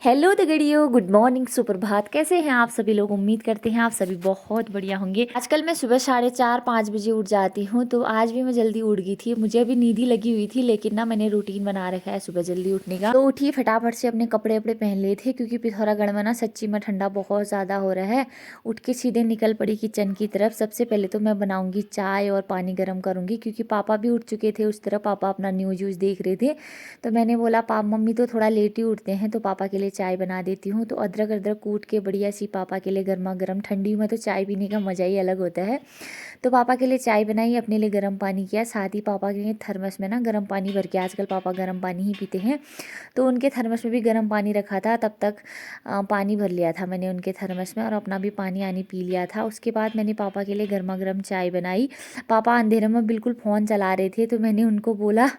Hello दगड़ियों, good morning, सुप्रभात। कैसे हैं आप सभी लोग? उम्मीद करते हैं आप सभी बहुत बढ़िया होंगे। आजकल मैं सुबह 4:30-5 बजे उठ जाती हूँ, तो आज भी मैं जल्दी उठ गई थी। मुझे अभी नींद ही लगी हुई थी, लेकिन ना मैंने रूटीन बना रखा है सुबह जल्दी उठने का। तो उठी फटाफट से अपने कपड़े वपड़े पहन लिए थे, क्योंकि पिथौरागढ़ में ना सच्ची में ठंडा बहुत ज़्यादा हो रहा है। उठ के सीधे निकल पड़ी किचन की तरफ। सबसे पहले तो मैं बनाऊँगी चाय और पानी गर्म करूँगी, क्योंकि पापा भी उठ चुके थे उस तरह। पापा अपना न्यूज़ व्यूज़ देख रहे थे, तो मैंने बोला मम्मी तो थोड़ा लेट ही उठते हैं, तो पापा के लिए चाय बना देती हूँ। तो अदरक अदरक कूट के बढ़िया सी पापा के लिए गर्मा गर्म, ठंडी में तो चाय पीने का मज़ा ही अलग होता है। तो पापा के लिए चाय बनाई, अपने लिए गर्म पानी किया, साथ ही पापा के लिए थर्मस में ना गर्म पानी भर के, आजकल पापा गर्म पानी ही पीते हैं, तो उनके थर्मस में भी गर्म पानी रखा था। तब तक पानी भर लिया था मैंने उनके थर्मस में, और अपना भी पानी आनी पी लिया था। उसके बाद मैंने पापा के लिए गर्मा गर्म चाय बनाई। पापा अंधेरे में बिल्कुल फ़ोन चला रहे थे, तो मैंने उनको बोला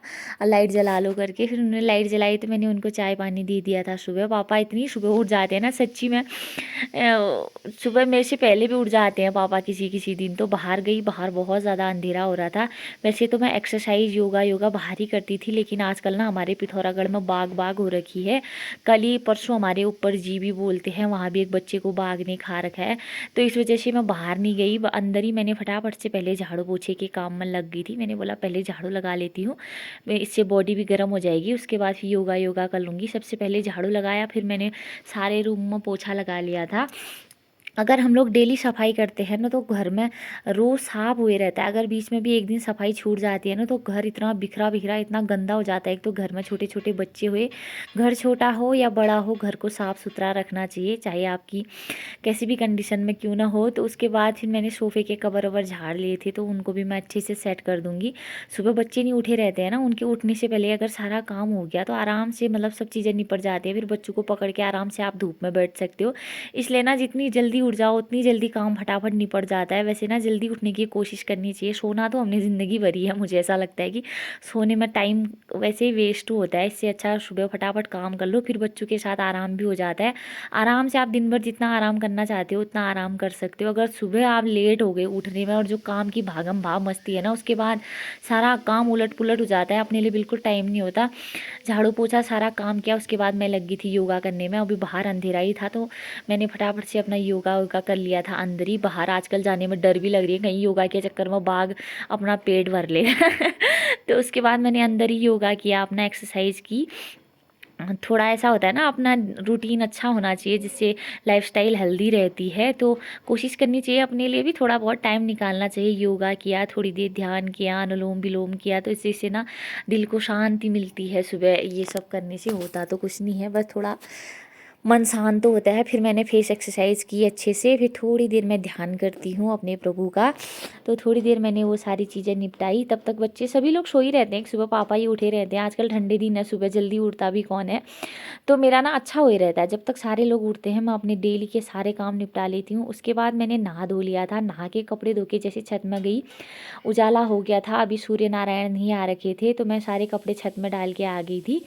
लाइट जला लो करके। फिर उन्होंने लाइट जलाई, तो मैंने उनको चाय पानी दे दिया था सुबह। पापा इतनी सुबह उठ जाते हैं ना, सच्ची में सुबह मेरे से पहले भी उठ जाते हैं पापा किसी किसी दिन। तो बाहर गई, बाहर बहुत ज़्यादा अंधेरा हो रहा था। वैसे तो मैं एक्सरसाइज योगा बाहर ही करती थी, लेकिन आजकल ना हमारे पिथौरागढ़ में बाग हो रखी है। कल ही परसों हमारे ऊपर जी भी बोलते हैं, वहाँ भी एक बच्चे को बाघ ने खा रखा है। तो इस वजह से मैं बाहर नहीं गई, अंदर ही मैंने फटाफट से पहले झाड़ू पोछे के काम में लग गई थी। मैंने बोला पहले झाड़ू लगा लेती हूँ, इससे बॉडी भी गर्म हो जाएगी, उसके बाद फिर योगा कर लूँगी। सबसे पहले झाड़ू लगाया, फिर मैंने सारे रूम में पोछा लगा लिया था। अगर हम लोग डेली सफाई करते हैं ना, तो घर में रोज़ साफ हुए रहता है। अगर बीच में भी एक दिन सफाई छूट जाती है ना, तो घर इतना बिखरा बिखरा, इतना गंदा हो जाता है। एक तो घर में छोटे छोटे बच्चे हुए, घर छोटा हो या बड़ा हो, घर को साफ़ सुथरा रखना चाहिए, चाहे आपकी कैसी भी कंडीशन में क्यों ना हो। तो उसके बाद फिर मैंने सोफ़े के कवर ववर झाड़ लिए थे, तो उनको भी मैं अच्छे से सेट कर दूँगी। सुबह बच्चे नहीं उठे रहते हैं ना, उनके उठने से पहले अगर सारा काम हो गया, तो आराम से मतलब सब चीज़ें निपट जाती है। फिर बच्चों को पकड़ के आराम से आप धूप में बैठ सकते हो। इसलिए ना जितनी जल्दी उठ जाओ, उतनी जल्दी काम फटाफट निपट जाता है। वैसे ना जल्दी उठने की कोशिश करनी चाहिए। सोना तो हमने ज़िंदगी भरी है, मुझे ऐसा लगता है कि सोने में टाइम वैसे ही वेस्ट होता है। इससे अच्छा सुबह फटाफट काम कर लो, फिर बच्चों के साथ आराम भी हो जाता है। आराम से आप दिन भर जितना आराम करना चाहते हो उतना आराम कर सकते हो। अगर सुबह आप लेट हो गए उठने में, और जो काम की भागम भाग मस्ती है ना, उसके बाद सारा काम उलट पुलट हो जाता है, अपने लिए बिल्कुल टाइम नहीं होता। झाड़ू पोछा सारा काम किया, उसके बाद मैं लगी थी योगा करने में। अभी बाहर अंधेरा ही था, तो मैंने फटाफट से अपना योगा कर लिया था अंदर ही। बाहर आजकल जाने में डर भी लग रही है, कहीं योगा के चक्कर में बाघ अपना पेट भर ले तो उसके बाद मैंने अंदर ही योगा किया, अपना एक्सरसाइज की। थोड़ा ऐसा होता है ना, अपना रूटीन अच्छा होना चाहिए, जिससे लाइफस्टाइल हेल्दी रहती है। तो कोशिश करनी चाहिए अपने लिए भी थोड़ा बहुत टाइम निकालना चाहिए। योगा किया, थोड़ी देर ध्यान किया, अनुलोम विलोम किया, तो इससे ना दिल को शांति मिलती है। सुबह ये सब करने से होता तो कुछ नहीं है, बस थोड़ा मन शांत तो होता है। फिर मैंने फेस एक्सरसाइज की अच्छे से, फिर थोड़ी देर मैं ध्यान करती हूँ अपने प्रभु का। तो थोड़ी देर मैंने वो सारी चीज़ें निपटाई। तब तक बच्चे सभी लोग सो ही रहते हैं, सुबह पापा ही उठे रहते हैं। आजकल ठंडे दिन है, सुबह जल्दी उठता भी कौन है। तो मेरा ना अच्छा हो ही रहता है, जब तक सारे लोग उठते हैं मैं अपने डेली के सारे काम निपटा लेती हूँ। उसके बाद मैंने नहा धो लिया था, नहा के कपड़े धो के जैसे छत में गई, उजाला हो गया था, अभी सूर्य नारायण नहीं आ रखे थे, तो मैं सारे कपड़े छत में डाल के आ गई थी।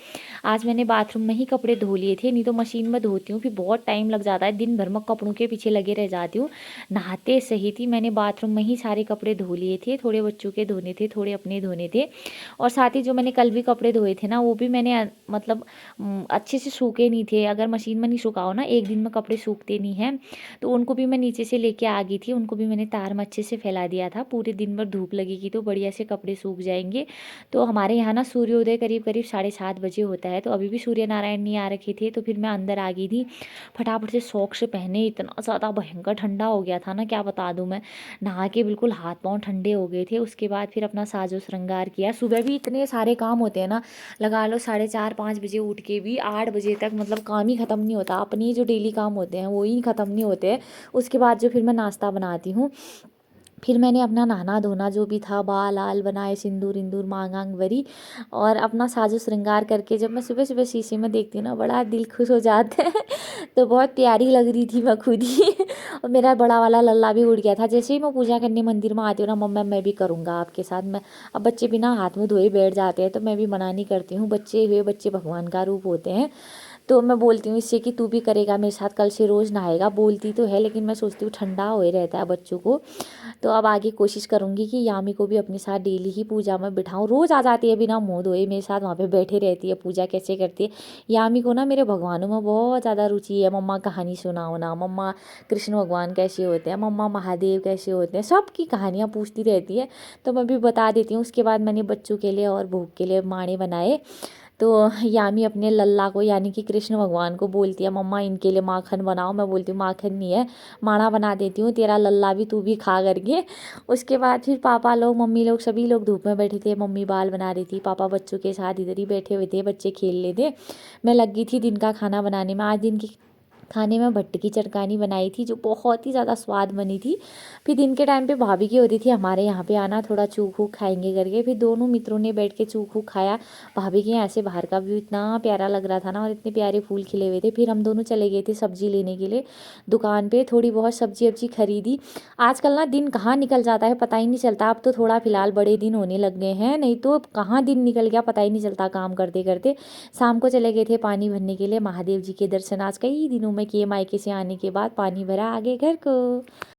आज मैंने बाथरूम में ही कपड़े धो लिए थे, नहीं तो मशीन में धोती हूँ फिर बहुत टाइम लग जाता है, दिन भर में कपड़ों के पीछे लगे रह जाती हूँ। नहाते सही थी, मैंने बाथरूम में ही सारे कपड़े धो लिए थे। थोड़े बच्चों के धोने थे, थोड़े अपने धोने थे, और साथ ही जो मैंने कल भी कपड़े धोए थे ना, वो भी मैंने मतलब अच्छे से सूखे नहीं थे। अगर मशीन में नहीं सुखाओ ना, एक दिन में कपड़े सूखते नहीं हैं, तो उनको भी मैं नीचे से लेके आ गई थी। उनको भी मैंने तार में अच्छे से फैला दिया था। पूरे दिन भर धूप लगेगी तो बढ़िया से कपड़े सूख जाएंगे। तो हमारे यहाँ ना सूर्योदय करीब करीब 7:30 बजे होता है, तो अभी भी सूर्य नारायण नहीं आ रखे थे। तो फिर मैं अंदर आ गई थी फटाफट से, शौक से पहने। इतना ज़्यादा भयंकर ठंडा हो गया था ना, क्या बता दूँ मैं। नहा के बिल्कुल हाथ पाँव ठंडे हो गए थे। उसके बाद फिर अपना साजो श्रृंगार किया। सुबह भी इतने सारे काम होते हैं ना, लगा लो 4:30-5 बजे उठ के भी 8 बजे तक मतलब काम ही ख़त्म नहीं होता। अपनी जो डेली काम होते हैं वो ही ख़त्म नहीं होते। उसके बाद जो फिर मैं नाश्ता बनाती हूँ, फिर मैंने अपना नहाना धोना जो भी था, बाल आल बनाए, सिंदूर इंदूर मांग आंग भरी, और अपना साजो श्रृंगार करके जब मैं सुबह सुबह शीशे में देखती हूँ ना, बड़ा दिल खुश हो जाता है तो बहुत प्यारी लग रही थी मैं खुद ही और मेरा बड़ा वाला लल्ला भी उड़ गया था। जैसे ही मैं पूजा करने मंदिर में आती हूँ ना, मम्मा मैं भी करूँगा आपके साथ। मैं अब बच्चे बिना हाथ में धोए बैठ जाते हैं, तो मैं भी मना नहीं करती हूँ। बच्चे हुए बच्चे भगवान का रूप होते हैं। तो मैं बोलती हूँ इससे कि तू भी करेगा मेरे साथ, कल से रोज़ नहाएगा। बोलती तो है लेकिन मैं सोचती हूँ ठंडा हो ही रहता है बच्चों को। तो अब आगे कोशिश करूँगी कि यामी को भी अपने साथ डेली ही पूजा में बिठाऊँ। रोज़ आ जाती है बिना मुँह धोए मेरे साथ, वहाँ पे बैठे रहती है, पूजा कैसे करती है। यामी को ना मेरे भगवानों में बहुत ज़्यादा रुचि है। मम्मा कहानी सुनाओ ना, मम्मा कृष्ण भगवान कैसे होते हैं, मम्मा महादेव कैसे होते हैं, सबकी कहानियाँ पूछती रहती है। तो मैं भी बता देती हूँ। उसके बाद मैंने बच्चों के लिए और भूख के लिए माणे बनाए। तो यामी अपने लल्ला को यानी कि कृष्ण भगवान को बोलती है मम्मा इनके लिए माखन बनाओ। मैं बोलती हूँ माखन नहीं है, माणा बना देती हूँ, तेरा लल्ला भी तू भी खा करके। उसके बाद फिर पापा लोग, मम्मी लोग, सभी लोग धूप में बैठे थे। मम्मी बाल बना रही थी, पापा बच्चों के साथ इधर ही बैठे हुए थे, बच्चे खेल रहे थे। मैं लगी थी दिन का खाना बनाने में। आज दिन की खाने में भट्ट की चटकानी बनाई थी जो बहुत ही ज़्यादा स्वाद बनी थी। फिर दिन के टाइम पे भाभी की हो रही थी हमारे यहाँ पे आना, थोड़ा चूख वूख खाएंगे करके। फिर दोनों मित्रों ने बैठ के चूख वूख खाया। भाभी के यहाँ से बाहर का व्यू इतना प्यारा लग रहा था ना, और इतने प्यारे फूल खिले हुए थे। फिर हम दोनों चले गए थे सब्जी लेने के लिए दुकान पे, थोड़ी बहुत सब्जी वब्जी खरीदी। आजकल ना दिन कहाँ निकल जाता है पता ही नहीं चलता। अब तो थोड़ा फिलहाल बड़े दिन होने लग गए हैं, नहीं तो कहाँ दिन निकल गया पता ही नहीं चलता काम करते करते। शाम को चले गए थे पानी भरने के लिए, महादेव जी के दर्शन आज कई दिनों में किए। मायके से आने के बाद पानी भरा, आगे घर को।